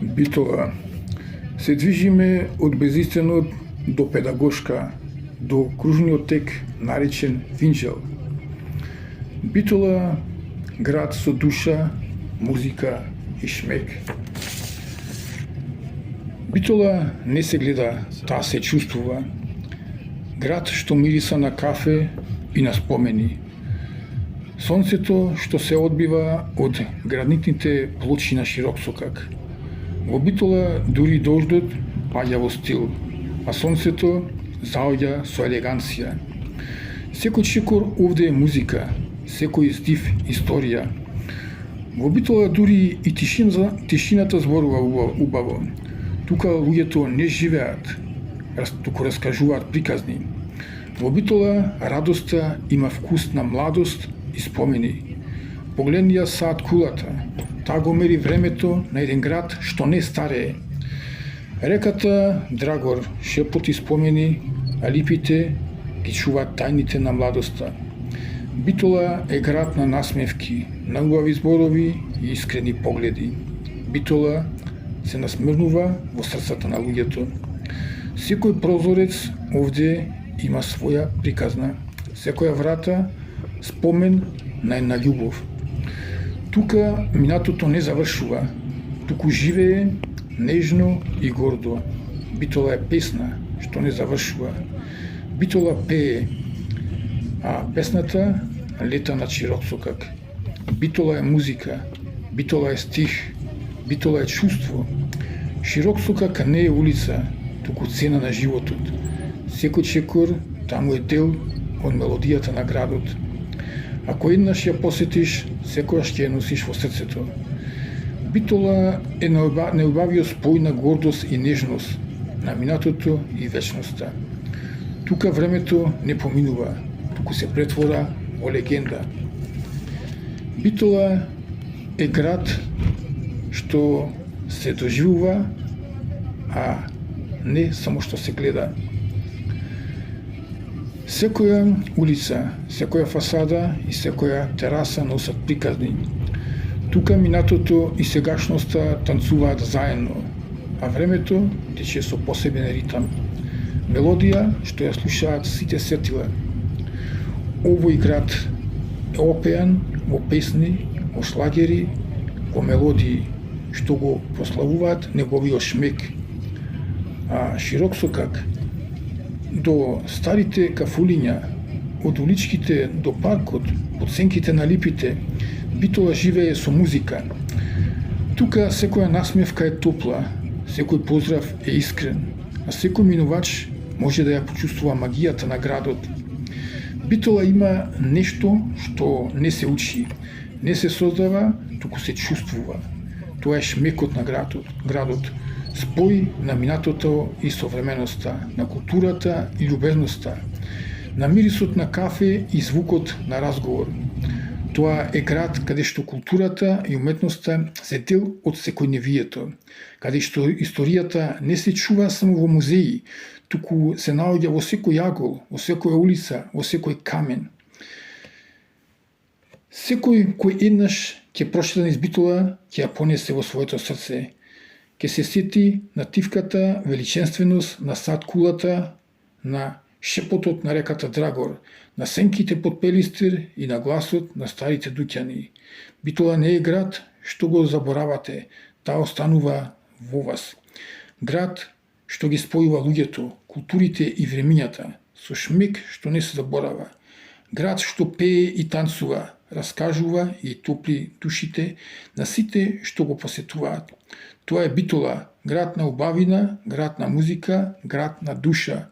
Битола. Се движиме од безистенот до педагошка, до кружниот тек наречен Винџел. Битола, град со душа, музика и шмек. Битола не се гледа, таа се чувствува. Град што мириса на кафе и на спомени. Сонцето што се одбива од гранитните плочи на широк сокак. Во Битола дури дождот паѓа во стил, а сонцето заоѓа со елеганција. Секој чекор овде е музика, секој здив историја. Во Битола дури и тишината зборува убаво. Тука луѓето не живеат, туку раскажуваат приказни. Во Битола радоста има вкус на младост и спомени. Погледни ја саат кулата, таа го мери времето на еден град што не старее. Реката Драгор шепоти спомени, а липите ги чуваат тајните на младоста. Битола е град на насмевки, на убави зборови и искрени погледи. Битола се насмрнува во срцата на луѓето. Секој прозорец овде има своја приказна, секоја врата спомен на една љубов. Тука минатото не завршува, туку живее нежно и гордо. Битола е песна што не завршува. Битола пее, а песната лета на широк сокак. Битола е музика, Битола е стих, Битола е чувство. Широк сокак не е улица, туку цена на животот. Секој чекор таму е дел од мелодијата на градот. Ако еднаш ја посетиш, секогаш ќе ја носиш во срцето. Битола е неубавиот спој на гордост и нежност, на минатото и вечноста. Тука времето не поминува, туку се претвора во легенда. Битола е град што се доживува, а не само што се гледа. Секоја улица, секоја фасада и секоја тераса носат приказни. Тука минатото и сегашноста танцуваат заедно, а времето тече со посебен ритам. Мелодија што ја слушаат сите сетила. Овој град е опеан во песни, во шлагери, во мелодии, што го прославуваат неговиот шмек. А широк сокак до старите кафулиња, од уличките до паркот, од сенките на липите, Битола живее со музика. Тука секоја насмевка е топла, секој поздрав е искрен, а секој минувач може да ја почувствува магијата на градот. Битола има нешто што не се учи, не се создава, туку се чувствува. Тоа е шмекот на градот, спој на минатото и современоста, на културата и љубезноста, на мирисот на кафе и звукот на разговор. Тоа е град каде што културата и уметноста се дел од секојдневието, каде што историјата не се чува само во музеи, туку се наоѓа во секој агол, во секоја улица, во секој камен. Секој кој еднаш ќе прошета низ Битола, ќе ја понесе во своето срце, ќе се сети на тивката величенственост на сад кулата, на шепотот на реката Драгор, на сенките под Пелистир и на гласот на старите дуќани. Битола не е град што го заборавате, таа останува во вас. Град што ги спојува луѓето, културите и времињата, со шмек што не се заборава. Град што пее и танцува, раскажува и топли душите на сите што го посетуваат. Тоа е Битола, град на убавина, град на музика, град на душа,